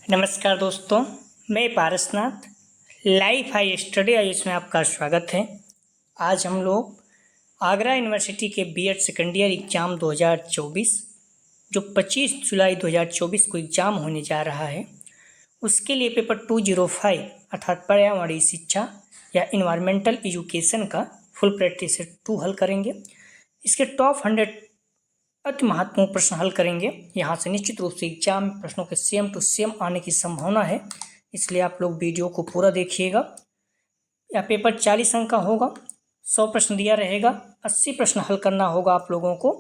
नमस्कार दोस्तों, मैं पारसनाथ लाइफ हाई स्टडी आई में आपका स्वागत है। आज हम लोग आगरा यूनिवर्सिटी के बीएड सेकेंड ईयर एग्ज़ाम 2024 जो 25 जुलाई 2024 को एग्ज़ाम होने जा रहा है, उसके लिए पेपर 205 अर्थात पर्यावरणीय शिक्षा या इन्वायरमेंटल एजुकेशन का फुल प्रैक्टिस सेट 2 हल करेंगे। इसके टॉप 100 अति महत्वपूर्ण प्रश्न हल करेंगे। यहाँ से निश्चित रूप से एग्जाम में प्रश्नों के सेम टू सेम आने की संभावना है, इसलिए आप लोग वीडियो को पूरा देखिएगा। यह पेपर 40 अंक का होगा, 100 प्रश्न दिया रहेगा, 80 प्रश्न हल करना होगा आप लोगों को,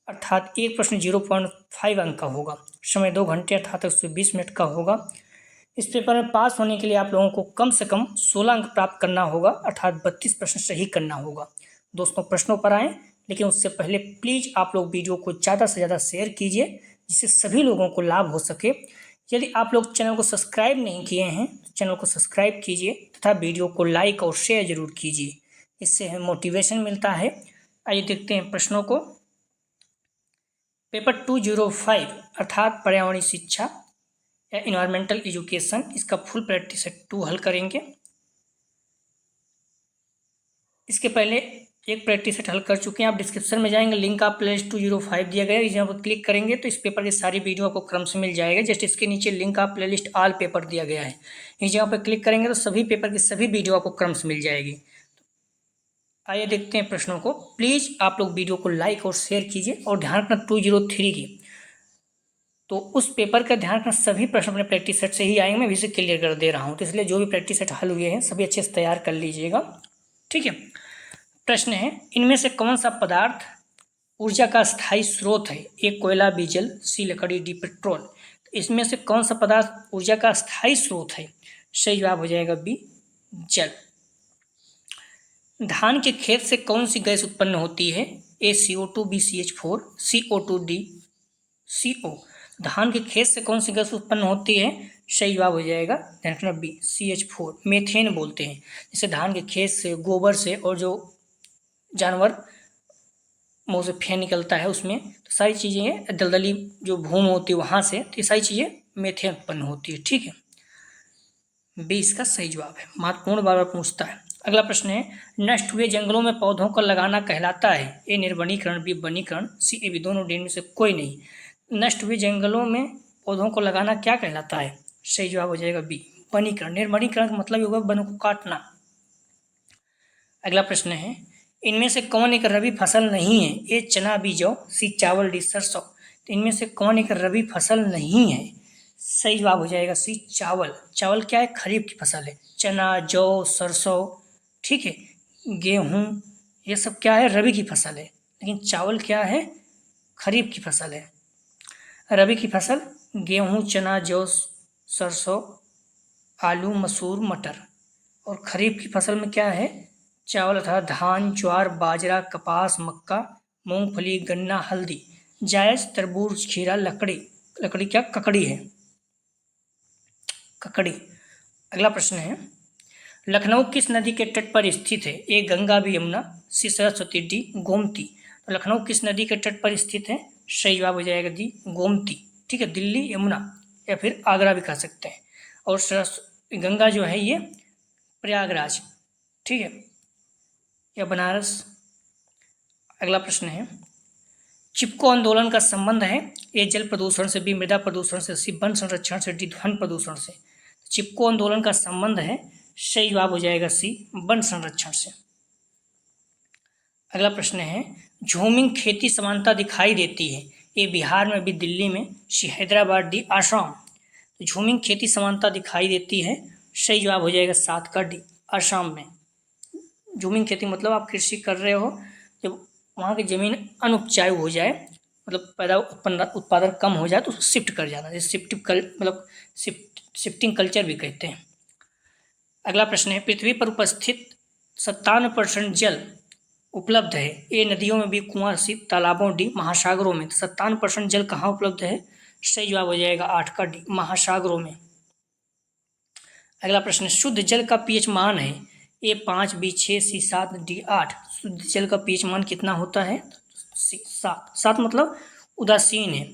अर्थात एक प्रश्न 0.5 अंक का होगा। समय 2 घंटे अर्थात 120 मिनट का होगा। इस पेपर में पास होने के लिए आप लोगों को कम से कम 16 अंक प्राप्त करना होगा, अर्थात 32 प्रश्न सही करना होगा। दोस्तों, प्रश्नों पर आएँ, लेकिन उससे पहले प्लीज़ आप लोग वीडियो को ज़्यादा से ज़्यादा शेयर कीजिए, जिससे सभी लोगों को लाभ हो सके। यदि आप लोग चैनल को सब्सक्राइब नहीं किए हैं तो चैनल को सब्सक्राइब कीजिए तथा वीडियो को लाइक और शेयर जरूर कीजिए, इससे हमें मोटिवेशन मिलता है। आइए देखते हैं प्रश्नों को। पेपर 205 अर्थात पर्यावरणीय शिक्षा या इन्वायरमेंटल एजुकेशन, इसका फुल प्रैक्टिस सेट 2 हल करेंगे। इसके पहले एक प्रैक्टिस सेट हल कर चुके हैं, आप डिस्क्रिप्शन में जाएंगे, लिंक आप प्लेलिस्ट 205 दिया गया है, इस पर क्लिक करेंगे तो इस पेपर की सारी वीडियो आपको क्रम से मिल जाएगा। जस्ट इसके नीचे लिंक आप प्लेलिस्ट ऑल पेपर दिया गया है, इस जगह पर क्लिक करेंगे तो सभी पेपर की सभी वीडियो आपको क्रम से मिल जाएगी। आइए देखते हैं प्रश्नों को। प्लीज़ आप लोग वीडियो को लाइक और शेयर कीजिए और ध्यान रखना 203 की, तो उस पेपर का ध्यान रखना सभी प्रश्न अपने प्रैक्टिस सेट से ही आएंगे। मैं भी इसे क्लियर कर दे रहा हूँ, तो इसलिए जो भी प्रैक्टिस सेट हल हुए हैं सभी अच्छे से तैयार कर लीजिएगा, ठीक है। प्रश्न है, इनमें से कौन सा पदार्थ ऊर्जा का स्थायी स्रोत है? ए कोयला, बी जल, सी लकड़ी, डी पेट्रोल। तो इसमें से कौन सा पदार्थ ऊर्जा का स्थायी स्रोत है? सही जवाब हो जाएगा बी जल। धान के खेत से कौन सी गैस उत्पन्न होती है? A CO2, B CH4, CO2, D CO। धान के खेत से कौन सी गैस उत्पन्न होती है? सही जवाब हो जाएगा ध्यान रखना बी CH4, मेथेन बोलते हैं। जैसे धान के खेत से, गोबर से और जो जानवर मुँह से फेन निकलता है उसमें, तो सारी चीज़ें दलदली जो भूमि होती है वहाँ से, तो ये सारी चीज़ें मेथेन उत्पन्न होती है, ठीक है। बी इसका सही जवाब है। महत्वपूर्ण बार बार पूछता है। अगला प्रश्न है, नष्ट हुए जंगलों में पौधों को लगाना कहलाता है? ए निर्वनीकरण, बी वनीकरण, सी ए बी दोनों, डी में से कोई नहीं। नष्ट हुए जंगलों में पौधों को लगाना क्या कहलाता है? सही जवाब हो जाएगा बी वनीकरण। निर्वनीकरण का मतलब होगा वनों को काटना। अगला प्रश्न है, इनमें से कौन एक रबी फसल नहीं है? ए चना, बी जौ, सी चावल, डी सरसों। तो इनमें से कौन एक रबी फसल नहीं है? सही जवाब हो जाएगा सी चावल। चावल क्या है? खरीफ की फसल है। चना, जौ, सरसों, ठीक है, गेहूँ, ये सब क्या है? रबी की फसल है। लेकिन चावल क्या है? खरीफ की फसल है। रबी की फसल गेहूँ, चना, जौ, सरसों, आलू, मसूर, मटर। और खरीफ की फसल में क्या है? चावल अर्थात धान, ज्वार, बाजरा, कपास, मक्का, मूंगफली, गन्ना, हल्दी, जायद, तरबूज, खीरा, लकड़ी। लकड़ी क्या? ककड़ी है, ककड़ी। अगला प्रश्न है, लखनऊ किस नदी के तट पर स्थित है? ए गंगा, बी यमुना, सी सरस्वती, डी गोमती। तो लखनऊ किस नदी के तट पर स्थित है? सही जवाब हो जाएगा डी गोमती, ठीक है। दिल्ली यमुना या फिर आगरा भी कह सकते हैं, और गंगा जो है ये प्रयागराज, ठीक है, या बनारस। अगला प्रश्न है, चिपको आंदोलन का संबंध है? ए जल प्रदूषण से, बी मृदा प्रदूषण से, सी वन संरक्षण से, डी ध्वनि प्रदूषण से। चिपको आंदोलन का संबंध है, सही जवाब हो जाएगा सी वन संरक्षण से। अगला प्रश्न है, झूमिंग खेती समानता दिखाई देती है? ए बिहार में, बी दिल्ली में, सी हैदराबाद, डी आसाम। झूमिंग खेती समानता दिखाई देती है, सही जवाब हो जाएगा 7 का डी आसाम में। झूमिंग खेती मतलब आप कृषि कर रहे हो, जब वहाँ की ज़मीन अनुपजाऊ हो जाए, मतलब उत्पादन कम हो जाए तो उसको शिफ्ट कर जाना, जैसे शिफ्टिंग कल्चर भी कहते हैं। अगला प्रश्न है, पृथ्वी पर उपस्थित 57% जल उपलब्ध है? ए नदियों में, बी कुआं, सी तालाबों, डी महासागरों में। 57% जल कहाँ उपलब्ध है? सही जवाब हो जाएगा 8 का डी महासागरों में। अगला प्रश्न, शुद्ध जल का पीएच मान है? ए 5, बी 6, सी 7, डी 8। शुद्ध जल का पीएच मान कितना होता है? 7। 7 मतलब उदासीन है,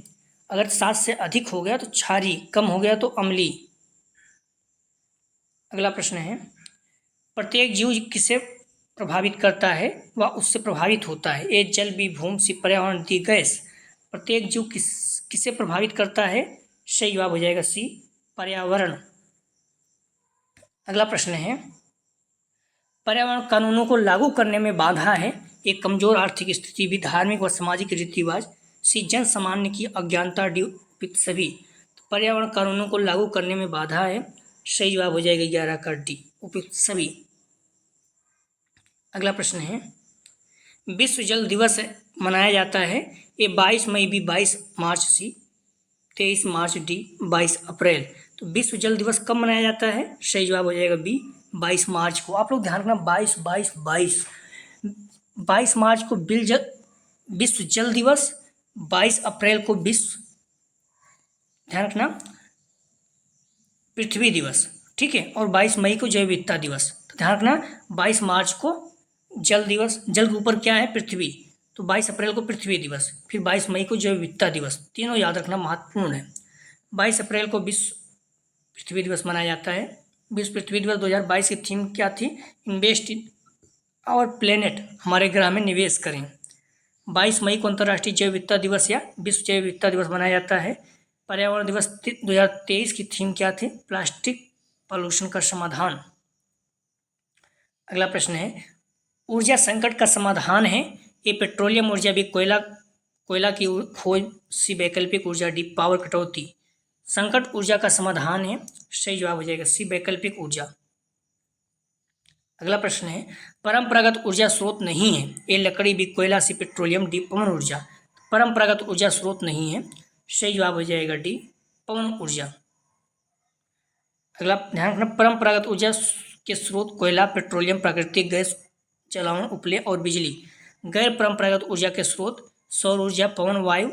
अगर 7 से अधिक हो गया तो क्षारी, कम हो गया तो अम्लीय। अगला प्रश्न है, प्रत्येक जीव किसे प्रभावित करता है व उससे प्रभावित होता है? ए जल, बी भूमि, सी पर्यावरण, डी गैस। प्रत्येक जीव किसे प्रभावित करता है? सही जवाब हो जाएगा सी पर्यावरण। अगला प्रश्न है, पर्यावरण कानूनों को लागू करने में बाधा है? एक कमजोर आर्थिक स्थिति, भी धार्मिक व सामाजिक रीति रिवाज, सी जन सामान्य की अज्ञानता, डी उपयुक्त सभी। तो पर्यावरण कानूनों को लागू करने में बाधा है, सही जवाब हो जाएगा 11 का डी उपयुक्त सभी। अगला प्रश्न है, विश्व जल दिवस मनाया जाता है? ए 22 मई, बी 22 मार्च, सी 23 मार्च, डी 22 अप्रैल। तो विश्व जल दिवस कब मनाया जाता है? सही जवाब हो जाएगा बी 22 मार्च को। आप लोग ध्यान रखना 22 मार्च को विश्व जल दिवस, 22 अप्रैल को विश्व, ध्यान रखना, पृथ्वी दिवस, ठीक है, और 22 मई को जैव विविधता दिवस। तो ध्यान रखना 22 मार्च को जल दिवस, जल के ऊपर क्या है? पृथ्वी, तो 22 अप्रैल को पृथ्वी दिवस, फिर 22 मई को जैव विविधता दिवस, तीनों याद रखना महत्वपूर्ण है। 22 अप्रैल को विश्व पृथ्वी दिवस मनाया जाता है। विश्व पृथ्वी दिवस 2022 की थीम क्या थी? इन्वेस्ट इन आवर प्लेनेट, हमारे ग्रह में निवेश करें। 22 मई को अंतर्राष्ट्रीय जैव विविधता दिवस या विश्व जैव विविधता दिवस मनाया जाता है। पर्यावरण दिवस 2023 की थीम क्या थी? प्लास्टिक पॉल्यूशन का समाधान। अगला प्रश्न है, ऊर्जा संकट का समाधान है? ए पेट्रोलियम ऊर्जा, बी कोयला की खोज, सी वैकल्पिक ऊर्जा, डी पावर कटौती। संकट ऊर्जा का समाधान है, सही जवाब हो जाएगा सी वैकल्पिक ऊर्जा। अगला प्रश्न है, परंपरागत ऊर्जा स्रोत नहीं है? ए लकड़ी, बी कोयला, सी पेट्रोलियम, डी पवन ऊर्जा। परंपरागत ऊर्जा स्रोत नहीं है, सही जवाब हो जाएगा डी पवन ऊर्जा। अगला ध्यान रखना, परंपरागत ऊर्जा के स्रोत कोयला, पेट्रोलियम, प्राकृतिक गैस, जलावन, उपले और बिजली। गैर परंपरागत ऊर्जा के स्रोत सौर ऊर्जा, पवन, वायु,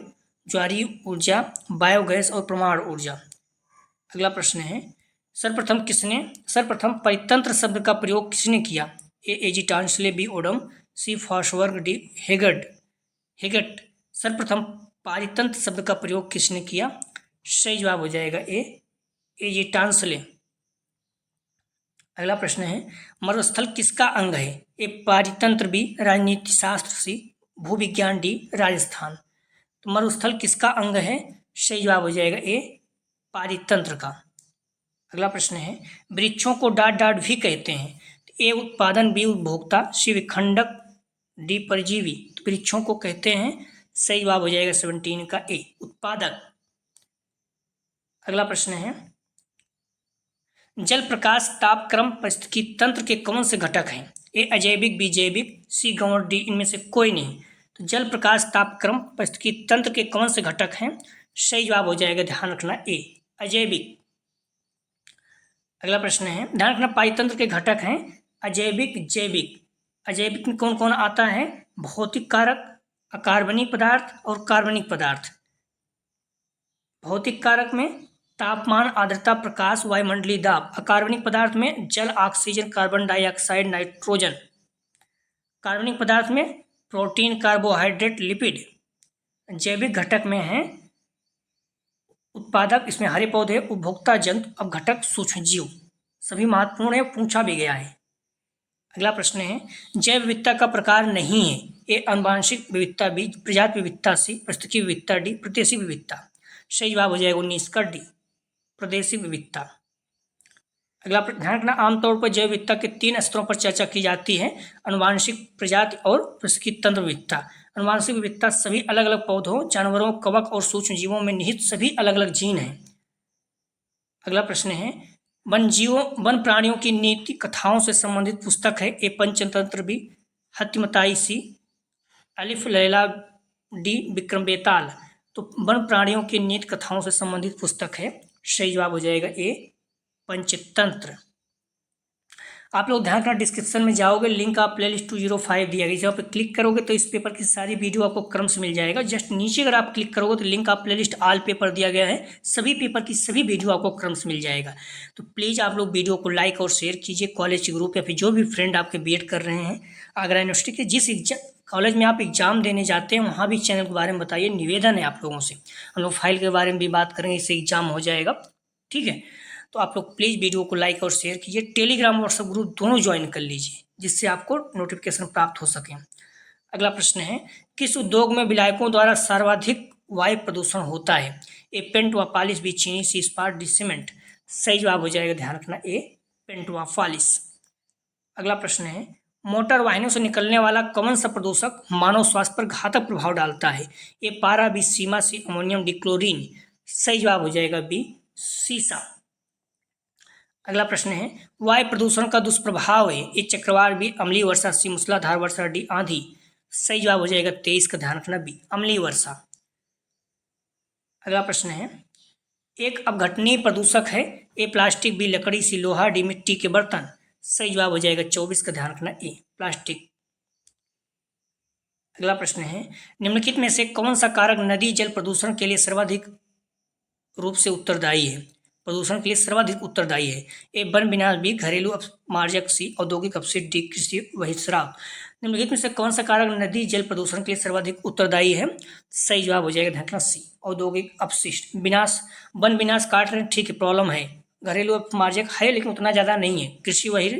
ज्वारीय ऊर्जा, बायोगैस और परमाणु ऊर्जा। अगला प्रश्न है, सर्वप्रथम परितंत्र शब्द का प्रयोग किसने किया? ए एजी टांसले, बी ओडम, सी फॉस्बर्ग, डी हेगट। सर्वप्रथम पारितंत्र शब्द का प्रयोग किसने किया? सही जवाब हो जाएगा ए एजी टांसले। अगला प्रश्न है, मरुस्थल किसका अंग है? ए पारितंत्र, बी राजनीति शास्त्र, सी भूविज्ञान, डी राजस्थान। तो मरुस्थल किसका अंग है? सही जवाब हो जाएगा ए पारितंत्र का। अगला प्रश्न है, वृक्षों को डाट भी कहते हैं? ए उत्पादन, बी उपभोक्ता, सी विखंडक, डी परजीवी। तो वृक्षों को कहते हैं, सही जवाब हो जाएगा 17 का ए उत्पादक। अगला प्रश्न है, जल, प्रकाश, ताप, क्रम, पारिस्थितिकी तंत्र के कौन से घटक हैं? ए अजैविक, बी जैविक, सी गौण, डी इनमें से कोई नहीं। तो जल, प्रकाश, ताप, क्रम, पारिस्थितिकी तंत्र के कौन से घटक हैं? सही जवाब हो जाएगा, ध्यान रखना, ए अजैविक। अगला प्रश्न है, ध्यान रखना पारितंत्र के घटक हैं अजैविक, जैविक। अजैविक में कौन कौन आता है? भौतिक कारक, अकार्बनिक पदार्थ और कार्बनिक पदार्थ। भौतिक कारक में तापमान, आर्द्रता, प्रकाश, वायुमंडलीय दाब। अकार्बनिक पदार्थ में जल, ऑक्सीजन, कार्बन डाइऑक्साइड, नाइट्रोजन। कार्बनिक पदार्थ में प्रोटीन, कार्बोहाइड्रेट, लिपिड। जैविक घटक में है उत्पादक, इसमें हरे पौधे, उपभोक्ता, जंतु, अपघटक, सूक्ष्म जीव। सभी महत्वपूर्ण है, पूछा भी गया है। अगला प्रश्न है, जैव विविधता का प्रकार नहीं है? ए आनुवांशिक विविधता, बी प्रजाति विविधता, सी पारिस्थितिकी विविधता, डी प्रदेशी विविधता। सही जवाब हो जाएगा 19 का डी प्रदेशी विविधता। अगला ध्यान रखना, आमतौर पर जैव विविधता के 3 स्तरों पर चर्चा की जाती है: आनुवांशिक, प्रजाति और पारिस्थितिकी तंत्र विविधता। आनुवांशिक विविधता सभी अलग अलग पौधों, जानवरों, कवक और सूक्ष्म जीवों में निहित सभी अलग अलग जीन हैं। अगला प्रश्न है, वन प्राणियों की नीति कथाओं से संबंधित पुस्तक है? ए पंचतंत्र, बी हत्तिमताई, सी अलिफ लैला, डी विक्रम बेताल। तो वन प्राणियों की नीति कथाओं से संबंधित पुस्तक है, सही जवाब हो जाएगा ए पंचतंत्र। आप लोग ध्यान रखना, डिस्क्रिप्शन में जाओगे, लिंक आप प्लेलिस्ट 205 दिया गया, जहाँ पे क्लिक करोगे तो इस पेपर की सारी वीडियो आपको क्रम से मिल जाएगा। जस्ट नीचे अगर आप क्लिक करोगे तो लिंक आप प्लेलिस्ट ऑल पेपर दिया गया है, सभी पेपर की सभी वीडियो आपको क्रम से मिल जाएगा। तो प्लीज़ आप लोग वीडियो को लाइक और शेयर कीजिए। कॉलेज ग्रुप या फिर जो भी फ्रेंड आपके बीएड कर रहे हैं, आगरा यूनिवर्सिटी के जिस कॉलेज में आप एग्जाम देने जाते हैं वहाँ भी चैनल के बारे में बताइए, निवेदन है आप लोगों से। हम लोग फाइल के बारे में भी बात करेंगे, इससे एग्जाम हो जाएगा, ठीक है। तो आप लोग प्लीज़ वीडियो को लाइक और शेयर कीजिए, टेलीग्राम व्हाट्सएप ग्रुप दोनों ज्वाइन कर लीजिए, जिससे आपको नोटिफिकेशन प्राप्त हो सके। अगला प्रश्न है, किस उद्योग में विलायकों द्वारा सर्वाधिक वायु प्रदूषण होता है? ए पेंट व पॉलिश, बी चीनी, सी इस्पात, डी सीमेंट। सही जवाब हो जाएगा, ध्यान रखना, ए पेंट व पॉलिश। अगला प्रश्न है, मोटर वाहनों से निकलने वाला कौन सा प्रदूषक मानव स्वास्थ्य पर घातक प्रभाव डालता है? ए पारा, बी सीमा, सी अमोनियम, डी क्लोरीन। सही जवाब हो जाएगा बी सीसा। अगला प्रश्न है, वायु प्रदूषण का दुष्प्रभाव है? ए चक्रवात, बी अम्लीय वर्षा, सी मूसलाधार वर्षा, डी आंधी। सही जवाब हो जाएगा 23 का, ध्यान रखना, बी अम्लीय वर्षा। अगला प्रश्न है, एक अपघटनीय प्रदूषक है? ए प्लास्टिक, बी लकड़ी, सी लोहा, डी मिट्टी के बर्तन। सही जवाब हो जाएगा 24 का, ध्यान रखना, ए प्लास्टिक। अगला प्रश्न है, निम्नलिखित में से कौन सा कारक नदी जल प्रदूषण के लिए सर्वाधिक रूप से उत्तरदायी है? प्रदूषण के लिए सर्वाधिक उत्तरदायी है? ए वन विनाश, बी घरेलू अपमार्जक, सी औद्योगिक अपशिष्ट, डी कृषि बहिर्स्राव। निम्नलिखित में से कौन सा कारक नदी जल प्रदूषण के लिए सर्वाधिक उत्तरदायी है? सही जवाब हो जाएगा, ध्यान रखना, सी औद्योगिक अपशिष्ट। विनाश, वन विनाश काट रहे हैं, ठीक है, प्रॉब्लम है। घरेलू अपमार्जक है लेकिन उतना ज़्यादा नहीं है। कृषि बहिर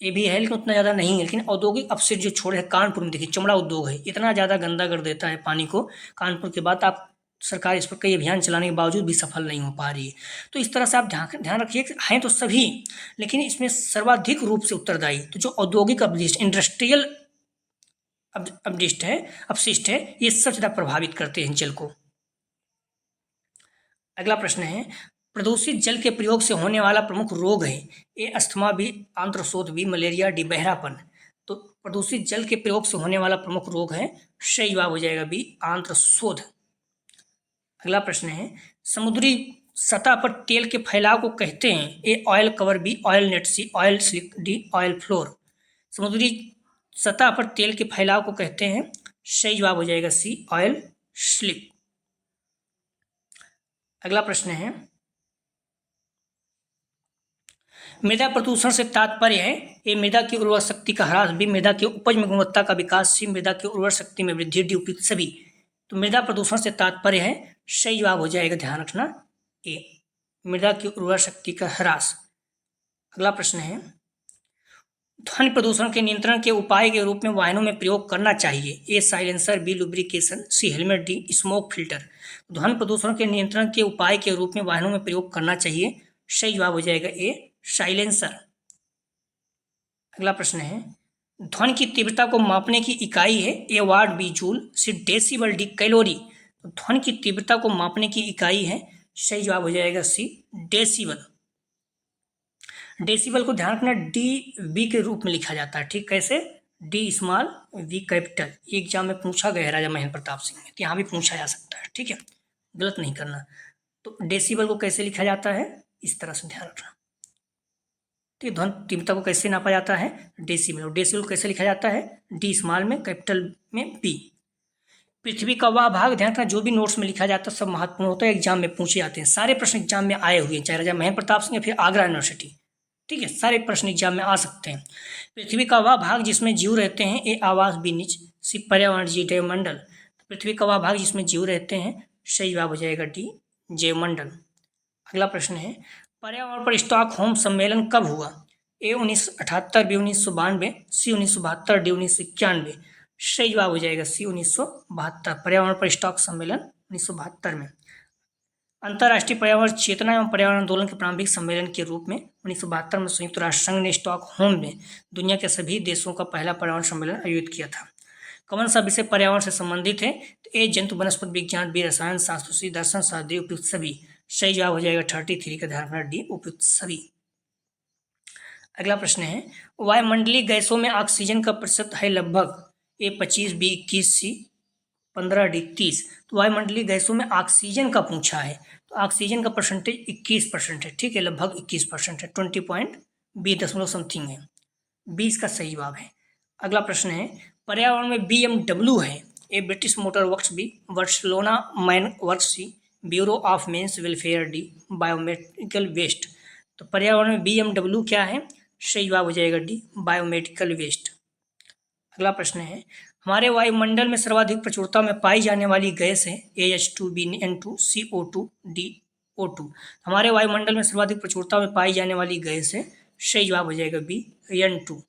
ये भी है लेकिन उतना ज़्यादा नहीं है। लेकिन औद्योगिक अपशिष्ट जो छोड़े है, कानपुर में देखिए चमड़ा उद्योग है, इतना ज़्यादा गंदा कर देता है पानी को। कानपुर के बाद आप सरकार इस पर कई अभियान चलाने के बावजूद भी सफल नहीं हो पा रही है। तो इस तरह से आप ध्यान रखिए कि हैं तो सभी, लेकिन इसमें सर्वाधिक रूप से उत्तरदायी तो जो औद्योगिक अपशिष्ट, इंडस्ट्रियल अपशिष्ट है, ये सबसे ज़्यादा प्रभावित करते हैं जल को। अगला प्रश्न है, प्रदूषित जल के प्रयोग से होने वाला प्रमुख रोग है? ए अस्थमा, बी आंत्रशोथ, बी मलेरिया, डी बहरापन। तो प्रदूषित जल के प्रयोग से होने वाला प्रमुख रोग है, सही जवाब हो जाएगा बी आंत्रशोथ। अगला प्रश्न है, समुद्री सतह पर तेल के फैलाव को कहते हैं? A oil cover, B oil net, C oil slick, D oil floor. समुद्री सतह पर तेल के फैलाव को कहते हैं, सही जवाब हो जाएगा सी ऑयल स्लिक। अगला प्रश्न है, मृदा प्रदूषण से तात्पर्य है? ए मृदा की उर्वर शक्ति का ह्रास, बी मृदा की उपज में गुणवत्ता का विकास, सी मृदा की उर्वर शक्ति में वृद्धि, डी उपयुक्त सभी। तो मृदा प्रदूषण से तात्पर्य है, सही जवाब हो जाएगा, ध्यान रखना, ए मृदा की उर्वर शक्ति का ह्रास। अगला प्रश्न है, ध्वनि प्रदूषण के नियंत्रण के उपाय के रूप में वाहनों में प्रयोग करना चाहिए? ए साइलेंसर, बी लुब्रिकेशन, सी हेलमेट, डी स्मोक फिल्टर। ध्वनि प्रदूषण के नियंत्रण के उपाय के रूप में वाहनों में प्रयोग करना चाहिए, सही जवाब हो जाएगा ए साइलेंसर। अगला प्रश्न है, ध्वनि की तीव्रता को मापने की इकाई है? ए वाट, बी जूल, सी डेसिबल, डी कैलोरी। तो ध्वनि की तीव्रता को मापने की इकाई है, सही जवाब हो जाएगा सी डेसिबल। डेसिबल को ध्यान रखना, डी वी के रूप में लिखा जाता है, ठीक, कैसे? D small V capital. ये एग्जाम में पूछा गया है राजा महेंद्र प्रताप सिंह में, तो यहाँ भी पूछा जा सकता है, ठीक है, गलत नहीं करना। तो डेसिबल को कैसे लिखा जाता है, इस तरह से ध्यान रखना। तो ध्वनि तीव्रता को कैसे नापा जाता है, डेसिबल। और डेसिबल को कैसे लिखा जाता है, डी स्मॉल में, कैपिटल में बी। पृथ्वी का वह भाग, ध्यान रखना, जो भी नोट्स में लिखा जाता है सब महत्वपूर्ण होता है, एग्जाम में पूछे जाते हैं। सारे प्रश्न एग्जाम में आए हुए हैं, चाहे राजा महेंद्र प्रताप सिंह या फिर आगरा यूनिवर्सिटी, ठीक है, सारे प्रश्न एग्जाम में आ सकते हैं। पृथ्वी का वह भाग जिसमें जीव रहते हैं? ए आवास, बी नीच, सी पर्यावरण, जी जैवमंडल। पृथ्वी का वह भाग जिसमें जीव रहते हैं, सही जवाब हो जाएगा डी जैवमंडल। अगला प्रश्न है, पर्यावरण पर स्टॉकहोम सम्मेलन कब हुआ? ए 1978, बी 1992, सी 1972, डी 1991। सही जवाब हो जाएगा सी 1972। पर्यावरण पर स्टॉक सम्मेलन 1972 में। अंतर्राष्ट्रीय पर्यावरण चेतना एवं पर्यावरण आंदोलन के प्रारंभिक सम्मेलन के रूप में 1972 में संयुक्त राष्ट्र संघ ने स्टॉकहोम में दुनिया के सभी देशों का पहला पर्यावरण सम्मेलन आयोजित किया था। कौन सा विषय पर्यावरण से संबंधित है? तो ए जंतु वनस्पति विज्ञान, बी रसायन शास्त्र, सी दर्शन शास्त्र, डी उपयुक्त सभी। सही जवाब हो जाएगा 33 का, ध्यान रखना, डी उपयुक्त सभी। अगला प्रश्न है, वायुमंडलीय गैसों में ऑक्सीजन का प्रतिशत है लगभग? ए 25, बी 21, सी 15, डी 30। तो वायुमंडलीय गैसों में ऑक्सीजन का पूछा है, तो ऑक्सीजन का परसेंटेज 21% है, ठीक है, लगभग 21% है, 20 पॉइंट बी दशमलव समथिंग है, 20 का सही जवाब है। अगला प्रश्न है, पर्यावरण में BMW है? A British Motor Works, B Barcelona man works, C bureau of men's welfare, D biomedical waste. तो पर्यावरण में BMW क्या है? सही जवाब हो जाएगा डी बायोमेडिकल वेस्ट। अगला प्रश्न है, हमारे वायुमंडल में सर्वाधिक प्रचुरता में पाई जाने वाली गैस है AH2BN2 CO2 DO2। हमारे वायुमंडल में सर्वाधिक प्रचुरता में पाई जाने वाली गैस है, सही जवाब हो जाएगा बी N2।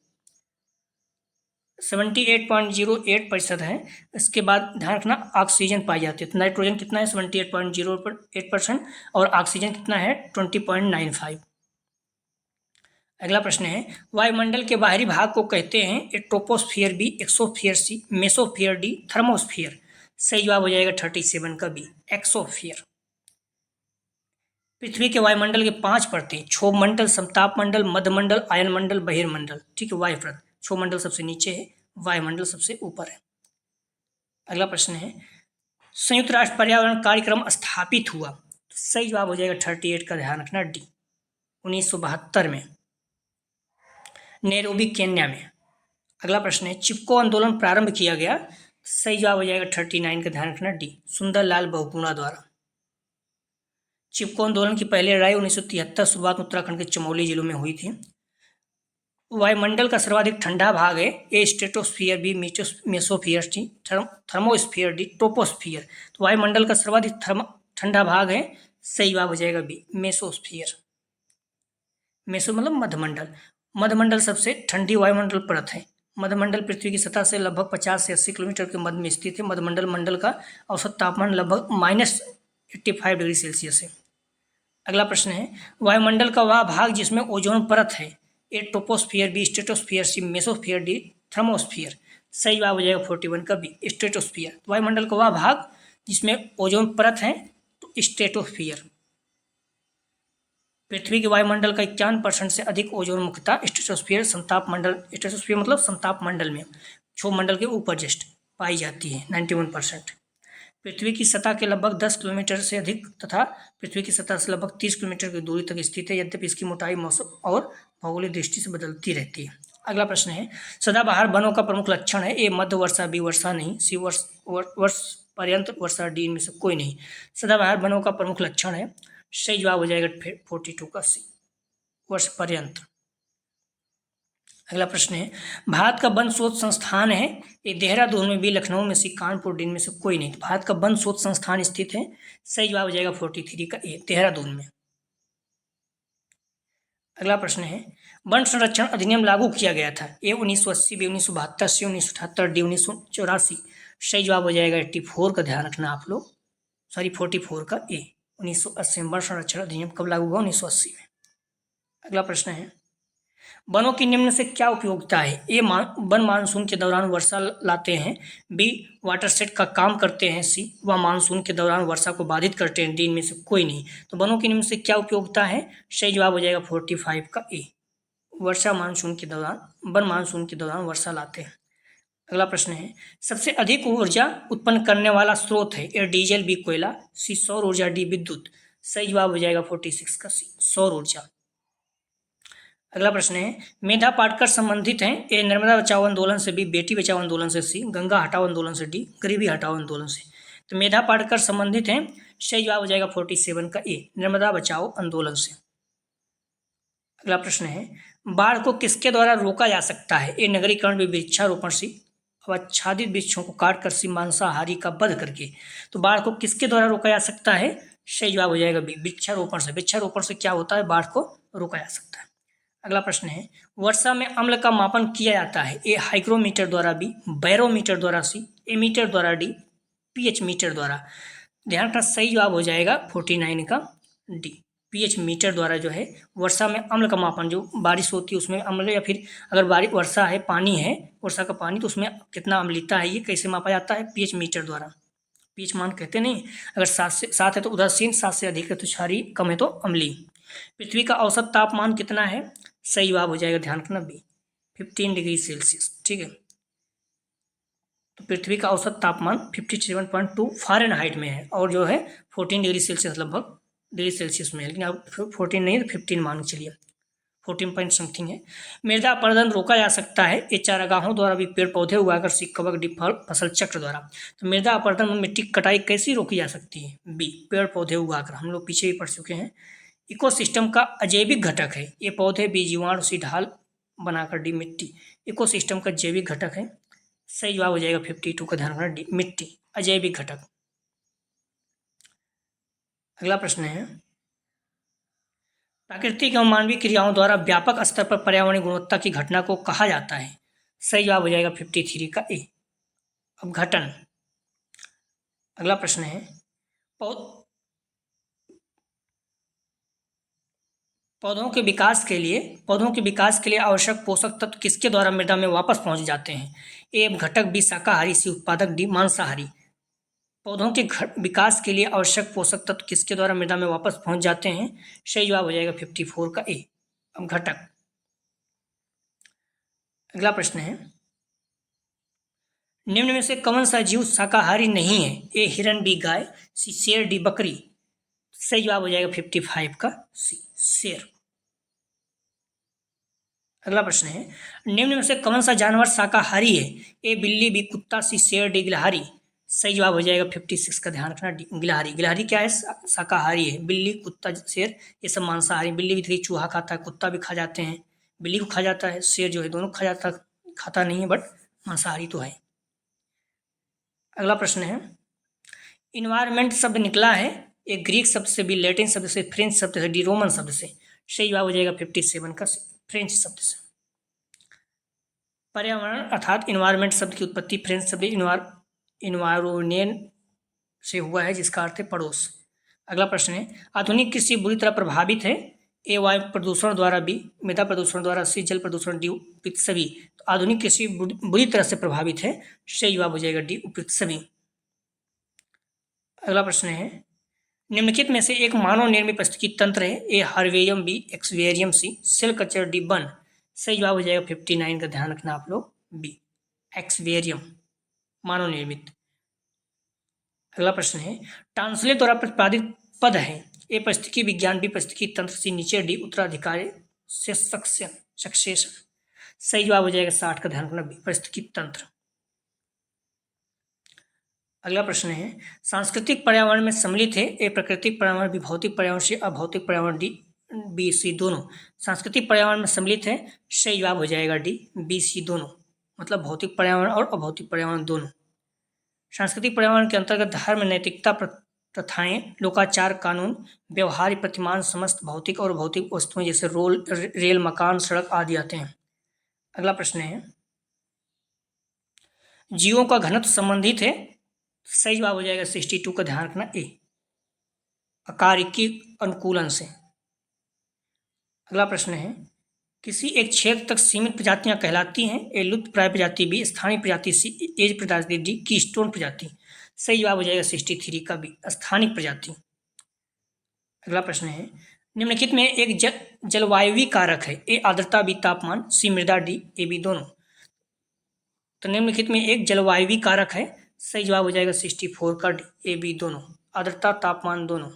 78.08% है। इसके बाद ध्यान रखना ऑक्सीजन पाई जाती है, तो नाइट्रोजन कितना है 78.08% और ऑक्सीजन कितना है 20.95। अगला प्रश्न है, वायुमंडल के बाहरी भाग को कहते हैं ट्रोपोस्फियर बी, एक्सोस्फियर सी, मेसोस्फियर डी, थर्मोस्फियर। सही जवाब हो जाएगा 37 का बी, एक्सोस्फियर। पृथ्वी के वायुमंडल के 5 परतें, क्षोभ मंडल, समताप मंडल, मध्यमंडल, आयन मंडल, बहिर्मंडल। ठीक है, वायुप्रत, क्षोभ मंडल सबसे नीचे है, वायुमंडल सबसे ऊपर है। अगला प्रश्न है, संयुक्त राष्ट्र पर्यावरण कार्यक्रम स्थापित हुआ। तो सही जवाब हो जाएगा 38 का, ध्यान रखना डी, 1972 में नैरोबी केन्या में। अगला प्रश्न है, चिपको आंदोलन प्रारंभ किया गया। सही जवाब हो जाएगा 39 का, ध्यान रखना डी, सुंदरलाल बहुगुणा द्वारा। चिपको आंदोलन की पहली लड़ाई 1973 शुरुआत उत्तराखंड के चमोली जिलों में हुई थी। वायुमंडल का सर्वाधिक ठंडा भाग है ए स्ट्रेटोस्फियर, बी मेसोस्फियर, सी थर्मोस्फियर, डी ट्रोपोस्फियर। तो वायुमंडल का सर्वाधिक ठंडा भाग है, सही जवाब हो जाएगा बी मेसोस्फियर। मेसो मतलब मध्यमंडल, मध्यमंडल सबसे ठंडी वायुमंडल परत है। मध्यमंडल पृथ्वी की सतह से लगभग 50 से 80 किलोमीटर के मध्य में स्थित है। मध्यमंडल मंडल का औसत तापमान लगभग -85 डिग्री सेल्सियस है। अगला प्रश्न है, वायुमंडल का वह भाग जिसमें ओजोन परत है ए ट्रोपोस्फियर, बी स्ट्रेटोस्फियर, सी मेसोस्फियर, डी थर्मोस्फियर। सही जवाब हो जाएगा 41 का बी स्ट्रेटोस्फियर। वायुमंडल का वह भाग जिसमें ओजोन परत है तो स्ट्रेटोस्फियर। पृथ्वी के वायुमंडल का 51% से अधिक ओजोन मुख्यतः स्ट्रेटोस्फियर संताप मंडल, स्ट्रेटोस्फियर मतलब संताप मंडल में, क्षोभ मंडल के ऊपर जस्ट पाई जाती है 91%। पृथ्वी की सतह के लगभग 10 किलोमीटर से अधिक तथा पृथ्वी की सतह से लगभग 30 किलोमीटर की दूरी तक स्थित है, यद्यपि इसकी मोटाई मौसम और भौगोलिक दृष्टि से बदलती रहती है। अगला प्रश्न है, सदाबहार वनों का प्रमुख लक्षण है ए मध्य वर्षा, बी वर्षा नहीं, सी वर्ष पर्यंत वर्षा, डी इनमें से कोई नहीं। सदाबहार वनों का प्रमुख लक्षण है, सही जवाब हो जाएगा 42 का सी वर्ष पर्यंत। अगला प्रश्न है, भारत का वन शोध संस्थान है ये देहरादून में, बी लखनऊ में, सी कानपुर, डी में से कोई नहीं। भारत का वन शोध संस्थान स्थित है, सही जवाब हो जाएगा 43 का ए देहरादून में। अगला प्रश्न है, वन संरक्षण अधिनियम लागू किया गया था ए 1980, बी 1972, सी 1978, डी 1984। सही जवाब हो जाएगा 84 का, ध्यान रखना आप लोग, सॉरी 44 का ए 1980 में वन संरक्षण अधिनियम कब लागू हुआ 1980 में। अगला प्रश्न है, वनों की निम्न से क्या उपयोगिता है ए वन मानसून के दौरान वर्षा लाते हैं, बी वाटरशेड का काम करते हैं, सी वह मानसून के दौरान वर्षा को बाधित करते हैं, डी इनमें से कोई नहीं। तो वनों की निम्न से क्या उपयोगिता है, सही जवाब हो जाएगा 45 का ए वर्षा मानसून के दौरान, वन मानसून के दौरान वर्षा लाते हैं। अगला प्रश्न है, सबसे अधिक ऊर्जा उत्पन्न करने वाला स्रोत है ए डीजल, बी कोयला, सी सौर ऊर्जा, डी विद्युत। सही जवाब हो जाएगा 46 का सी सौर ऊर्जा। अगला प्रश्न है, मेधा पाटकर संबंधित हैं ए नर्मदा बचाओ आंदोलन से, बी बेटी बचाओ आंदोलन से, सी गंगा हटाओ आंदोलन से, डी गरीबी हटाओ आंदोलन से। तो मेधा पाटकर संबंधित हैं, सही जवाब हो जाएगा 47 का ए नर्मदा बचाओ आंदोलन से। अगला प्रश्न है, बाढ़ को किसके द्वारा रोका जा सकता है ए नगरीकरण, बी वृक्षारोपण, सी आच्छादित वृक्षों को काट कर, सी मांसाहारी का वध करके। तो बाढ़ को किसके द्वारा रोका जा सकता है, सही जवाब हो जाएगा बी वृक्षारोपण से। वृक्षारोपण से क्या होता है, बाढ़ को रोका जा सकता है। अगला प्रश्न है, वर्षा में अम्ल का मापन किया जाता है ए हाइग्रोमीटर द्वारा, बी बैरोमीटर द्वारा, सी एमीटर द्वारा, डी पीएच मीटर द्वारा। ध्यान रखना सही जवाब हो जाएगा 49 का डी पीएच मीटर द्वारा जो है वर्षा में अम्ल का मापन, जो बारिश होती है उसमें अम्ल, या फिर अगर वर्षा है, पानी है, वर्षा का पानी, तो उसमें कितना अम्लता है ये कैसे मापा जाता है, पीएच मीटर द्वारा। पीएच मान कहते नहीं, अगर 7 है तो उदासीन, 7 से अधिक है तो क्षारीय, कम है तो अम्लीय। पृथ्वी का औसत तापमान कितना है, सही जवाब हो जाएगा, ध्यान रखना बी 15 डिग्री सेल्सियस। ठीक है, तो पृथ्वी का औसत तापमान 57.2 फ़ारेनहाइट में है और जो है 14 डिग्री सेल्सियस लगभग डिग्री सेल्सियस में है, लेकिन अब 14 नहीं तो 15 मान के चलिए, 14 पॉइंट समथिंग है। मृदा अपरदन रोका जा सकता है ये चारागाहों द्वारा भी, पेड़ पौधे उगाकर, सी कवक, डी फसल चक्र द्वारा। तो मृदा अपरदन में मिट्टी की कटाई कैसी रोकी जा सकती है, बी पेड़ पौधे उगाकर, हम लोग पीछे भी पढ़ चुके हैं। इकोसिस्टम का अजैविक घटक है ये पौधे, बी जीवाणु, सी ढाल बनाकर, डी मिट्टी। इकोसिस्टम का जैविक घटक है सही जवाब हो जाएगा 52 का, ध्यान रखना डी, मिट्टी, अजैविक घटक। अगला प्रश्न है, प्राकृतिक एवं मानवीय क्रियाओं द्वारा व्यापक स्तर पर पर्यावरणीय गुणवत्ता की घटना को कहा जाता है। सही जवाब हो जाएगा 53 का ए, अपघटन। अगला प्रश्न है, पौधों के विकास के लिए आवश्यक पोषक तत्व किसके द्वारा मृदा में वापस पहुंच जाते हैं? ए अपघटक, बी शाकाहारी, सी उत्पादक, डी मांसाहारी। पौधों के विकास के लिए आवश्यक पोषक तत्व किसके द्वारा मृदा में वापस पहुंच जाते हैं? सही जवाब हो जाएगा 54 का ए, अपघटक। अगला प्रश्न है, निम्न में से कौन सा जीव शाकाहारी नहीं है? ए हिरण, बी गाय, सी शेर, डी बकरी। सही जवाब हो जाएगा 55 का सी, शेर। अगला प्रश्न है, निम्न में से कौन सा जानवर शाकाहारी है? ए बिल्ली, बी कुत्ता, सी शेर, डी गिलहरी। सही जवाब हो जाएगा 56 का, ध्यान रखना डी, गिलहरी। गिलहरी क्या है? शाकाहारी है। बिल्ली, कुत्ता, शेर ये सब मांसाहारी। बिल्ली भी देखिए चूहा खाता है, कुत्ता भी खा जाते हैं, बिल्ली को खा जाता है, शेर जो है दोनों खाता नहीं है, बट मांसाहारी तो है। अगला प्रश्न है, इन्वायरमेंट शब्द निकला है एक ग्रीक शब्द से, बी लैटिन शब्द से, फ्रेंच शब्द से, डी रोमन शब्द से। सही जवाब हो जाएगा 57 का, फ्रेंच शब्द से। पर्यावरण अर्थात इन्वायरमेंट शब्द की उत्पत्ति फ्रेंच शब्द इन्वायरोनेन से हुआ है, जिसका अर्थ है पड़ोस। अगला प्रश्न है, आधुनिक कृषि बुरी तरह प्रभावित है? ए वायु प्रदूषण द्वारा, बी मृदा प्रदूषण द्वारा, सी जल प्रदूषण, डी उपयुक्त सभी। तो आधुनिक कृषि बुरी तरह से प्रभावित है, सही जवाब हो जाएगा डी, उपयुक्त सभी। अगला प्रश्न है, निम्नलिखित में से एक मानव निर्मित पारिस्थितिकी तंत्र है? ए हर्वेरियम, बी एक्सवेरियम, सी सेल कल्चर, डी वन। सही जवाब हो जाएगा 59 का, ध्यान रखना आप लोग बी, एक्सवेरियम, मानव निर्मित। अगला प्रश्न है, टांसले द्वारा प्रतिपादित पद है? ए पारिस्थितिकी विज्ञान, बी पारिस्थितिकी तंत्र, सी नीचे, डी उत्तराधिकारी से सक्सेशन। सही जवाब हो जाएगा 60 का, ध्यान रखना बी, पारिस्थितिकी तंत्र। अगला प्रश्न है, सांस्कृतिक पर्यावरण में सम्मिलित है? ए प्राकृतिक पर्यावरण, बी भौतिक पर्यावरण, सी अभौतिक पर्यावरण, डी बी सी दोनों। सांस्कृतिक पर्यावरण में सम्मिलित है, सही जवाब हो जाएगा डी, बी सी दोनों, मतलब भौतिक पर्यावरण और अभौतिक पर्यावरण दोनों। सांस्कृतिक पर्यावरण के अंतर्गत धर्म, नैतिकता, प्रथाएं, लोकाचार, कानून, व्यवहार्य प्रतिमान, समस्त भौतिक और भौतिक वस्तुएं जैसे रेल, मकान, सड़क आदि आते हैं। अगला प्रश्न है, जीवों का घनत्व संबंधित है? सही जवाब हो जाएगा 62 का, ध्यान रखना ए, आकारिकी अनुकूलन से। अगला प्रश्न है, किसी एक क्षेत्र तक सीमित प्रजातियां कहलाती हैं? ए लुप्त प्राय प्रजाति, बी स्थानीय प्रजाति, सी एज प्रजाति, डी कीस्टोन प्रजाति। सही जवाब हो जाएगा 63 का बी, स्थानिक प्रजाति। अगला प्रश्न है, निम्नलिखित में एक जलवायु कारक है? ए आर्द्रता, बी तापमान, सी मृदा, डी ए बी दोनों। तो निम्नलिखित में एक जलवायु कारक है, सही जवाब हो जाएगा 64 का डी, ए बी दोनों, आर्द्रता, तापमान दोनों।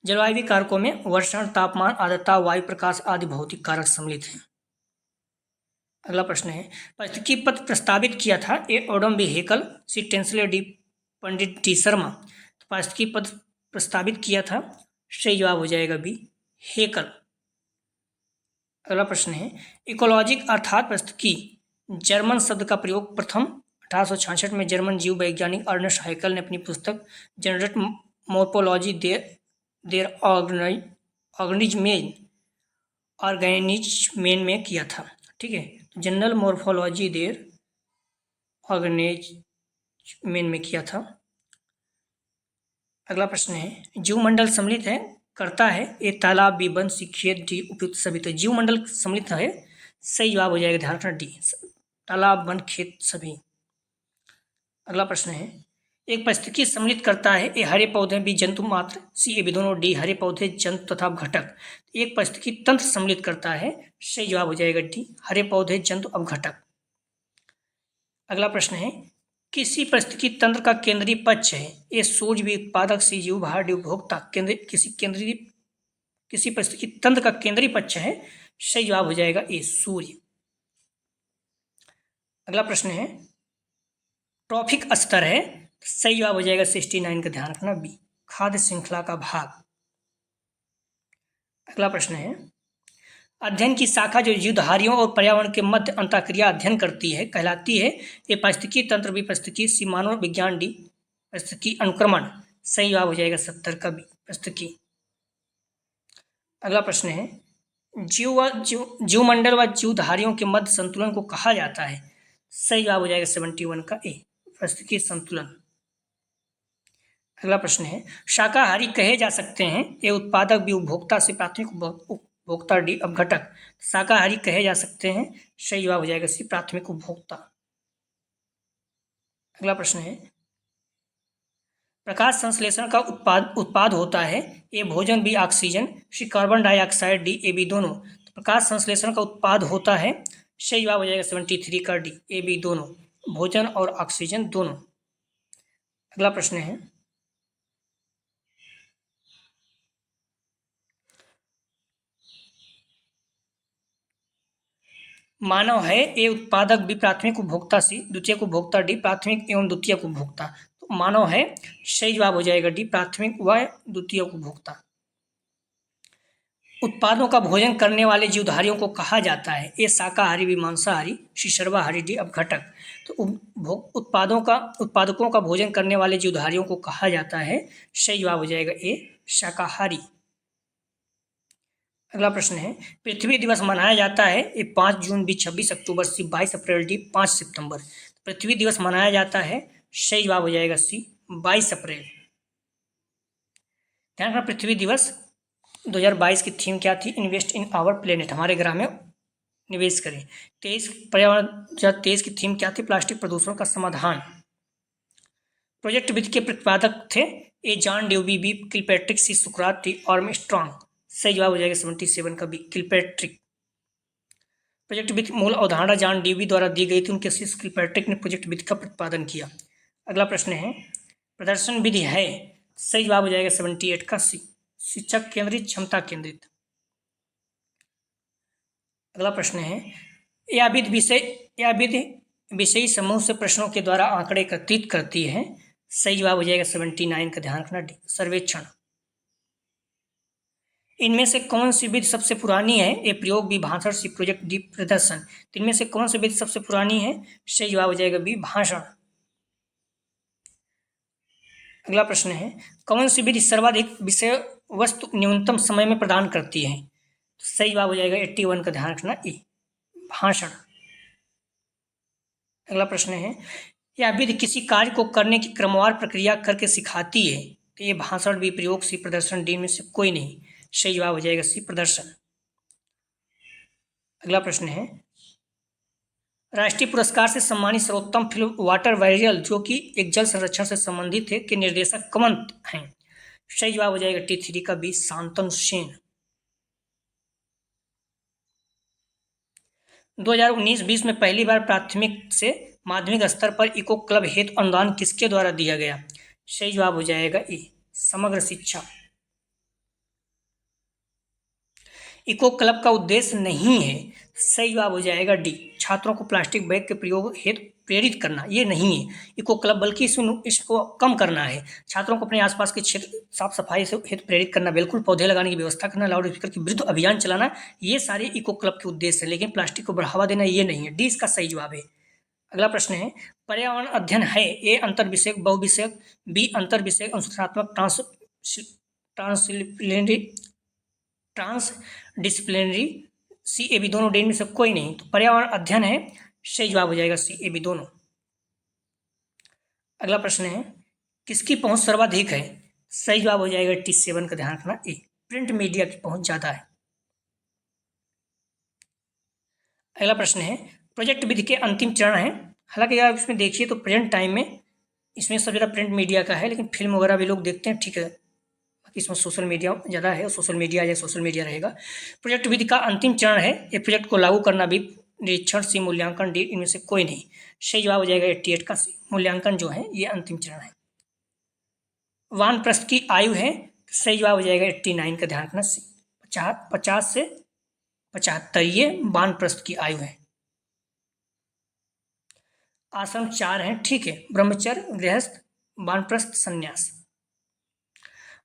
जलवायु कारकों में वर्षण, तापमान, आर्द्रता, वायु प्रकाश आदि भौतिक कारक सम्मिलित हैं। अगला प्रश्न है, पारिस्थितिकी पद प्रस्तावित किया था? ए ओडम, बी हेकल, सी टेंसले, डी पंडित डी शर्मा। तो पारिस्थितिकी पद प्रस्तावित किया था, सही जवाब हो जाएगा बी, हेकल। अगला प्रश्न है, इकोलॉजिक अर्थात पारिस्थितिकी जर्मन शब्द का प्रयोग प्रथम 1866 में जर्मन जीव वैज्ञानिक अर्नेस्ट हैकल ने अपनी पुस्तक जनरेट मोर्फोलॉजी देर ऑर्गेनिज्मेन में किया था। ठीक है, जनरल मोर्फोलॉजी देर ऑर्गेनिज्मेन में किया था। अगला प्रश्न है, जीवमंडल सम्मिलित है करता है? ए तालाब, बी वन, सी खेत, डी उपयुक्त सभी। तो जीवमंडल सम्मिलित है, सही जवाब हो जाएगा, ध्यान रखना डी, तालाब, वन, खेत सभी। अगला प्रश्न है, एक पारिस्थितिकी सम्मिलित करता है? ए हरे पौधे, बी जंतु मात्र, सी ए बी दोनों, डी हरे पौधे, जंतु तथा घटक। एक पारिस्थितिकी तंत्र सम्मिलित करता है, सही जवाब हो जाएगा डी, हरे पौधे, जंतु अब घटक। अगला प्रश्न है, किसी पारिस्थितिकी तंत्र का केंद्रीय पक्ष है? ए सूर्य, बी उत्पादक, सी जीवभार, डी उपभोक्ता। किसी पारिस्थितिकी तंत्र का केंद्रीय पक्ष है, सही जवाब हो जाएगा ए सूर्य। अगला प्रश्न है, ट्रॉफिक स्तर है? सही जवाब हो जाएगा 69 का, ध्यान रखना बी, खाद्य श्रृंखला का भाग। अगला प्रश्न है, अध्ययन की शाखा जो जीवधारियों और पर्यावरण के मध्य अंतःक्रिया अध्ययन करती है कहलाती है ए पारिस्थितिकी तंत्र, बी पारिस्थितिकी, सी मानव विज्ञान, डी पारिस्थितिकी अनुक्रमण। सही जवाब हो जाएगा 70 का बी पारिस्थितिकी। अगला प्रश्न है जीवमंडल व जीवधारियों के मध्य संतुलन को कहा जाता है। सही जवाब हो जाएगा 71 का ए पारिस्थितिकी संतुलन। अगला प्रश्न है शाकाहारी कहे जा सकते हैं ए उत्पादक, बी उपभोक्ता, से प्राथमिक उपभोक्ता, डी अपघटक। शाकाहारी कहे जा सकते हैं, सही जवाब हो जाएगा सी प्राथमिक उपभोक्ता। अगला प्रश्न है प्रकाश संश्लेषण का उत्पाद होता है ए भोजन, B oxygen, C carbon dioxide, D A B दोनों। तो प्रकाश संश्लेषण का उत्पाद होता है, सही जवाब हो जाएगा 73 का डी ए बी दोनों, भोजन और ऑक्सीजन दोनों। अगला प्रश्न है मानव है ए उत्पादक, बी प्राथमिक उपभोक्ता, सी द्वितीयक उपभोक्ता, डी प्राथमिक एवं द्वितीयक उपभोक्ता। तो मानव है, सही जवाब हो जाएगा डी प्राथमिक व द्वितीयक उपभोक्ता। उत्पादों का भोजन करने वाले जीवधारियों को कहा जाता है ए शाकाहारी, बी मांसाहारी, सी सर्वाहारी, डी अपघटक। तो उत्पादकों का भोजन करने वाले जीवधारियों को कहा जाता है, सही जवाब हो जाएगा ए शाकाहारी। अगला प्रश्न है पृथ्वी दिवस मनाया जाता है ए 5 जून, बी 26 अक्टूबर, सी 22 अप्रैल, डी 5 सितंबर। पृथ्वी दिवस मनाया जाता है, सही जवाब हो जाएगा सी 22 अप्रैल। ध्यान रखना पृथ्वी दिवस 2022 की थीम क्या थी, इन्वेस्ट इन आवर प्लेनेट, हमारे ग्रह में निवेश करें। 2023 की थीम क्या थी, प्लास्टिक प्रदूषण का समाधान। प्रोजेक्ट विथ के प्रतिपादक थे ए जॉन ड्यूबी, बी किलपैट्रिक, सी सुकरात, डी आर्मस्ट्रॉन्ग। सही जवाब हो जाएगा 77 का बी किलपैट्रिक। प्रोजेक्ट विथ मूल अवधारणा जॉन ड्यूबी द्वारा दी गई थी, उनके शिष्य किलपैट्रिक ने प्रोजेक्ट विथ का प्रतिपादन किया। अगला प्रश्न है प्रदर्शन विधि है, सही जवाब हो जाएगा 78 का सी शिक्षक केंद्रित, क्षमता केंद्रित। अगला प्रश्न है यह विधि विषयी समूह से प्रश्नों के द्वारा आंकड़े एकत्रित करती है, सही जवाब हो जाएगा 79 का, ध्यान रखना डी सर्वेक्षण। इनमें से कौन सी विधि सबसे पुरानी है ए प्रयोग, बी भाषण, सी प्रोजेक्ट, डी प्रदर्शन। इनमें से कौन सी विधि सबसे पुरानी है, सही जवाब हो जाएगा बी भाषण। अगला प्रश्न है कौन सी विधि सर्वाधिक विषय वस्तु न्यूनतम समय में प्रदान करती है, तो सही जवाब हो जाएगा 81 का, ध्यान रखना ई भाषण। अगला प्रश्न है यह विधि किसी कार्य को करने की क्रमवार प्रक्रिया करके सिखाती है, तो ये भाषण, बी प्रयोग, सी प्रदर्शन, डी में से कोई नहीं, सही जवाब हो जाएगा सी प्रदर्शन। अगला प्रश्न है राष्ट्रीय पुरस्कार से सम्मानित सर्वोत्तम फिल्म वाटर वायरल, जो कि एक जल संरक्षण से संबंधित है, के निर्देशक कौन हैं, सही जवाब हो जाएगा T3 का बी शांतनु सेन। 2019-20 में पहली बार प्राथमिक से माध्यमिक स्तर पर इको क्लब हेतु अनुदान किसके द्वारा दिया गया, सही जवाब हो जाएगा ए समग्र शिक्षा। इको क्लब का उद्देश्य नहीं है, सही जवाब हो जाएगा डी छात्रों को प्लास्टिक बैग के प्रयोग हेतु प्रेरित करना, ये नहीं है इको क्लब, बल्कि इसको कम करना है, छात्रों को अपने आसपास के क्षेत्र साफ सफाई से हेतु प्रेरित करना, बिल्कुल पौधे लगाने की व्यवस्था करना, लाउड स्पीकर के विरुद्ध अभियान चलाना, ये सारे इको क्लब के उद्देश्य है, लेकिन प्लास्टिक को बढ़ावा देना ये नहीं है, डी इसका सही जवाब है। अगला प्रश्न है पर्यावरण अध्ययन है ए अंतर विषयक बहुविषयक, बी अंतर विषयक अनुशासनात्मक ट्रांसडिसिप्लिनरी, सी ए बी दोनों, डी में से कोई नहीं, तो पर्यावरण अध्ययन है, सही जवाब हो जाएगा सी ए बी दोनों। अगला प्रश्न है किसकी पहुंच सर्वाधिक है, सही जवाब हो जाएगा T7 का, ध्यान रखना ए प्रिंट मीडिया की पहुंच ज्यादा है। अगला प्रश्न है प्रोजेक्ट विधि के अंतिम चरण है, हालांकि आप इसमें देखिए तो प्रेजेंट टाइम में इसमें सब ज़्यादा प्रिंट मीडिया का है, लेकिन फिल्म वगैरह भी लोग देखते हैं, ठीक है, बाकी इसमें सोशल मीडिया ज़्यादा है, सोशल मीडिया रहेगा। प्रोजेक्ट विधि का अंतिम चरण है ये प्रोजेक्ट को लागू करना, भी निरीक्षण, सी मूल्यांकन, डी इनमें से कोई नहीं, सही जवाब हो जाएगा 88 का सी मूल्यांकन जो है ये अंतिम चरण है। वानप्रस्थ की आयु है, सही जवाब हो जाएगा 89 का, ध्यान रखना सी 50 से 75 ये वानप्रस्थ की आयु है। आश्रम 4 हैं, ठीक है, ब्रह्मचर्य, गृहस्थ, वानप्रस्थ, संन्यास।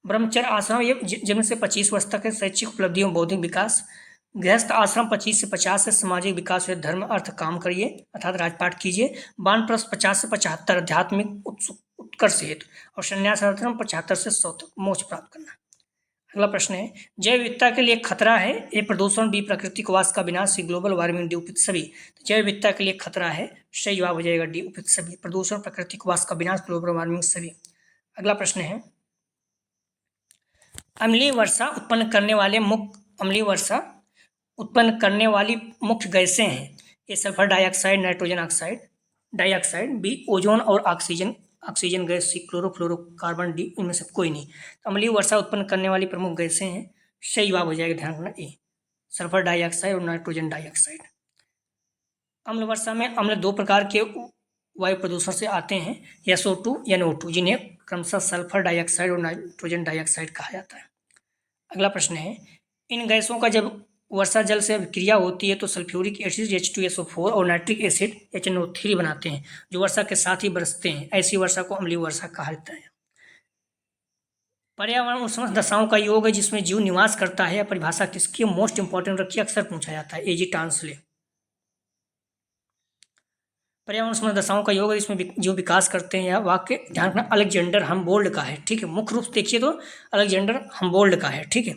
ब्रह्मचर्य आश्रम ये जिनमें से 25 वर्ष तक है शैक्षिक उपलब्धियों बौद्धिक विकास, गृहस्थ आश्रम 25 से 50 है, सामाजिक विकास है, धर्म अर्थ काम करिए अर्थात राजपाट कीजिए। वानप्रस्थ 50 से 75 आध्यात्मिक उत्कर्ष हेतु, और संन्यास आश्रम 75 से 100 तक मोक्ष प्राप्त करना। अगला प्रश्न है, जैव विविधता के लिए खतरा है, ए प्रदूषण, बी प्राकृतिक वास का विनाश, सी ग्लोबल वार्मिंग, डी उपयुक्त सभी। तो जैव विविधता के लिए खतरा है, सही जवाब हो जाएगा डी उपयुक्त सभी, प्रदूषण, प्राकृतिक वास का विनाश, ग्लोबल वार्मिंग सभी। अगला प्रश्न है, अम्लीय वर्षा उत्पन्न करने वाली मुख्य गैसें हैं, A sulphur dioxide, nitrogen oxide dioxide, B ozone और oxygen gas, C chlorofluorocarbon, D इनमें से कोई नहीं। तो अम्लीय वर्षा उत्पन्न करने वाली प्रमुख गैसें हैं, सही जवाब हो जाएगा, ध्यान रखना ए सल्फर डाइऑक्साइड और नाइट्रोजन डाइऑक्साइड। अम्ल वर्षा में अम्ल दो प्रकार के वायु प्रदूषण से आते हैं, SO2 NO2, जिन्हें क्रमशः सल्फर डाइऑक्साइड और नाइट्रोजन डाइऑक्साइड कहा जाता है। अगला प्रश्न है, इन गैसों का जब वर्षा जल से अभिक्रिया होती है तो सल्फ्यूरिक एसिड H2SO4 और नाइट्रिक एसिड HNO3 बनाते हैं, जो वर्षा के साथ ही बरसते हैं। ऐसी वर्षा को अम्लीय वर्षा कहा जाता है। पर्यावरण उन समस्त दशाओं का योग है जिसमें जीव निवास करता है, परिभाषा किसकी मोस्ट इंपॉर्टेंट रखिए, अक्सर पूछा जाता है, एजी टांसले। पर्यावरण समस्त दशाओं का योग है जिसमें जीव विकास करते हैं, या वाक्य ध्यान रखना अलेक्जेंडर हम्बोल्ड का है, ठीक है, मुख्य रूप से देखिए तो अलेक्जेंडर हम्बोल्ड का है, ठीक है।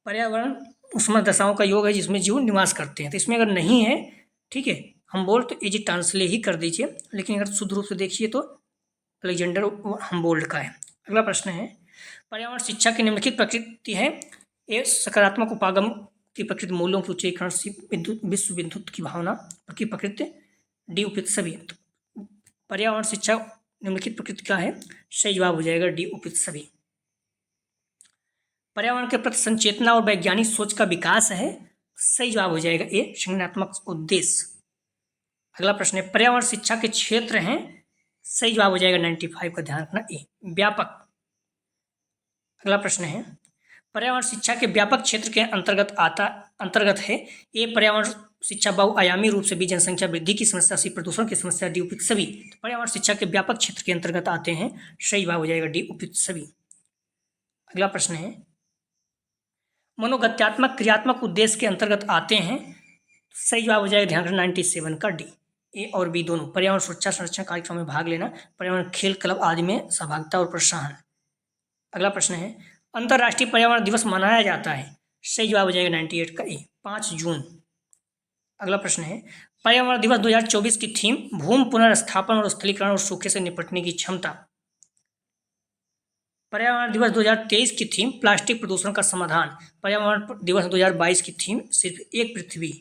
पर्यावरण समस्त दशाओं का योग है जिसमें जीव निवास करते हैं, तो इसमें अगर नहीं है, ठीक है, हम्बोल्ड, तो एजी टांसले ही कर दीजिए, लेकिन अगर शुद्ध रूप से देखिए तो अलेक्जेंडर हम्बोल्ड का है। अगला प्रश्न है, पर्यावरण शिक्षा की निम्नलिखित प्रकृति है, ए सकारात्मक उपागम की प्रकृति, मूल्यों की उच्चीकरण, विश्व विद्युत की भावना की प्रकृति, डी उपयुक्त सभी। पर्यावरण शिक्षा निम्नलिखित प्रकृति का है, सही जवाब हो जाएगा डी उपयुक्त सभी। पर्यावरण के प्रति संचेतना और वैज्ञानिक सोच का विकास है, सही जवाब हो जाएगा ए संज्ञानात्मक उद्देश्य। अगला प्रश्न है, पर्यावरण शिक्षा के क्षेत्र हैं, सही जवाब हो जाएगा 95 का, ध्यान रखना ए व्यापक। अगला प्रश्न है, पर्यावरण शिक्षा के व्यापक क्षेत्र के अंतर्गत है, ए पर्यावरण शिक्षा बहुआयामी रूप से, बी जनसंख्या वृद्धि की समस्या, सी प्रदूषण की समस्या, डी उपयुक्त सभी। तो पर्यावरण शिक्षा के व्यापक क्षेत्र के अंतर्गत आते हैं, सही जवाब हो जाएगा डी उपयुक्त सभी। अगला प्रश्न है, मनोगत्यात्मक क्रियात्मक उद्देश्य के अंतर्गत आते हैं, सही जवाब हो जाएगा, ध्यान रखना 97 का डी। ए और बी दोनों, पर्यावरण सुरक्षा संरक्षण कार्यक्रम में भाग लेना, पर्यावरण खेल क्लब आदि में सहभागिता और प्रोत्साहन। अगला प्रश्न है, अंतर्राष्ट्रीय पर्यावरण दिवस मनाया जाता है, सही जवाब हो जाएगा 98 का ए 5 जून। अगला प्रश्न है, पर्यावरण दिवस 2024 की थीम भूमि पुनर्स्थापन और स्थलीकरण और सूखे से निपटने की क्षमता। पर्यावरण दिवस 2023 की थीम प्लास्टिक प्रदूषण का समाधान। पर्यावरण दिवस 2022 की थीम सिर्फ एक पृथ्वी।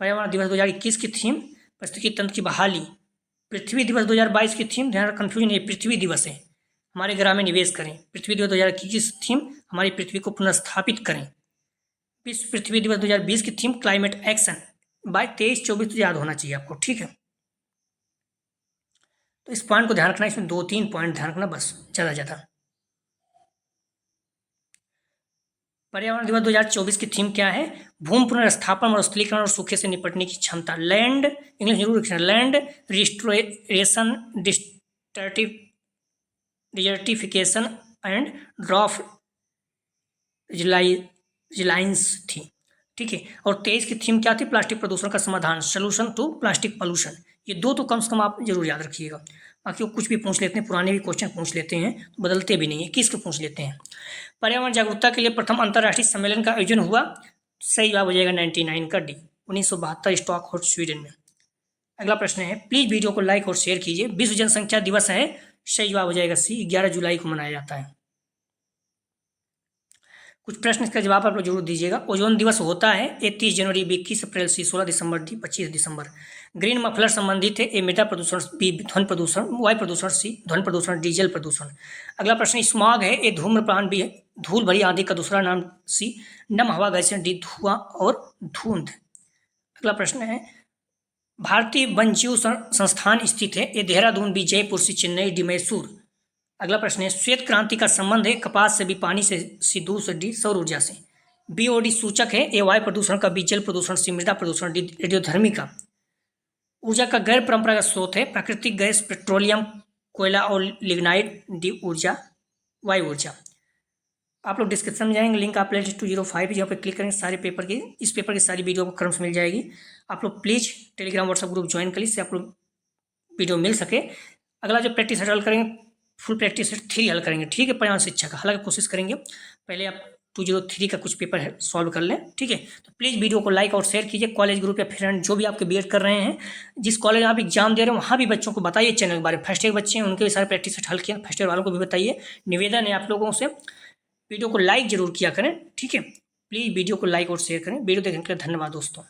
पर्यावरण दिवस 2021 की थीम पारिस्थितिकी तंत्र की बहाली। पृथ्वी दिवस 2022 की थीम, ध्यान कन्फ्यूजन है, पृथ्वी दिवस है, हमारे ग्रह में निवेश करें। पृथ्वी दिवस 2021 की थीम हमारी पृथ्वी को पुनर्स्थापित करें। विश्व पृथ्वी दिवस 2020 की थीम क्लाइमेट एक्शन। 23-24 तो याद होना चाहिए आपको, ठीक है। तो इस पॉइंट को ध्यान रखना, इसमें 2-3 पॉइंट ध्यान रखना बस, ज़्यादा। पर्यावरण दिवस 2024 की थीम क्या है, भूमि पुनर्स्थापन और स्थलीकरण और सूखे से निपटने की क्षमता। लैंड, इंग्लिश जरूर लिखना, land restoration, desertification and drop Reliance थी, ठीक है। और 23 की थीम क्या थी, प्लास्टिक प्रदूषण का समाधान, सोल्यूशन टू प्लास्टिक पोल्यूशन। ये दो तो कम से कम आप जरूर याद रखिएगा, बाकी वो कुछ भी पूछ लेते हैं, पुराने भी क्वेश्चन पूछ लेते हैं, तो बदलते भी नहीं है, किसके पूछ लेते हैं। पर्यावरण जागरूकता के लिए प्रथम अंतर्राष्ट्रीय सम्मेलन का आयोजन हुआ, सही जवाब हो जाएगा 99 का डी, 1972 स्टॉकहोल्म स्वीडन में। अगला प्रश्न है, प्लीज वीडियो को लाइक और शेयर कीजिए। विश्व जनसंख्या दिवस है, सही जवाब हो जाएगा सी, 11 जुलाई को मनाया जाता है। कुछ प्रश्न इसका जवाब आप लोग जरूर दीजिएगा। ओजोन दिवस होता है, 30 जनवरी, 21 अप्रैल, सी 16 दिसंबर, डी 25 दिसंबर। ग्रीन मफलर संबंधित है, ए मृदा प्रदूषण, बी ध्वनि प्रदूषण, वायु प्रदूषण, सी ध्वनि प्रदूषण, डी जल प्रदूषण। अगला प्रश्न, स्मॉग है, ए धूम्रपान, बी धूल भरी आंधी का दूसरा नाम, सी नम हवा गैसें, डी धुआं और धुंध। अगला प्रश्न है, भारतीय वन्यजीव संस्थान स्थित है, ए देहरादून, बी जयपुर, सी चेन्नई, डी मैसूर। अगला प्रश्न है, श्वेत क्रांति का संबंध है, कपास से, बी पानी से, सी दूध से, डी सौर ऊर्जा से। बी और डी सूचक है, ए वायु प्रदूषण का, बी जल प्रदूषण, सी मृदा प्रदूषण, डी रेडियोधर्मी का। ऊर्जा का गैर परंपरागत स्रोत है, प्राकृतिक गैस, पेट्रोलियम, कोयला और लिग्नाइट, डी ऊर्जा वायु ऊर्जा। आप लोग डिस्क्रिप्शन में जाएंगे, लिंक आप प्लेलिस्ट 205 यहाँ पे क्लिक करेंगे, सारे पेपर की इस पेपर की सारी वीडियो आपको क्रम से मिल जाएगी। आप लोग please Telegram WhatsApp group join करिए, इससे आप लोग वीडियो मिल सके। अगला जो प्रैक्टिस सेट हल करेंगे, फुल प्रैक्टिस सेट 3 हल करेंगे, ठीक है, पर्यावरण शिक्षा का। हालांकि कोशिश करेंगे पहले आप 203 का कुछ पेपर है सॉल्व कर लें, ठीक है। तो प्लीज़ वीडियो को लाइक और शेयर कीजिए। कॉलेज ग्रुप या फ्रेंड जो भी आपके बीएड कर रहे हैं, जिस कॉलेज में आप एग्जाम दे रहे हैं, वहाँ भी बच्चों को बताइए चैनल के बारे में। फर्स्ट ईयर बच्चे हैं उनके भी सारे प्रैक्टिस सेट हल किया, फर्स्ट ईयर वालों को भी बताइए। निवेदन है आप लोगों से, वीडियो को लाइक जरूर किया करें, ठीक है। प्लीज़ वीडियो को लाइक और शेयर करें। वीडियो देखने के लिए धन्यवाद दोस्तों।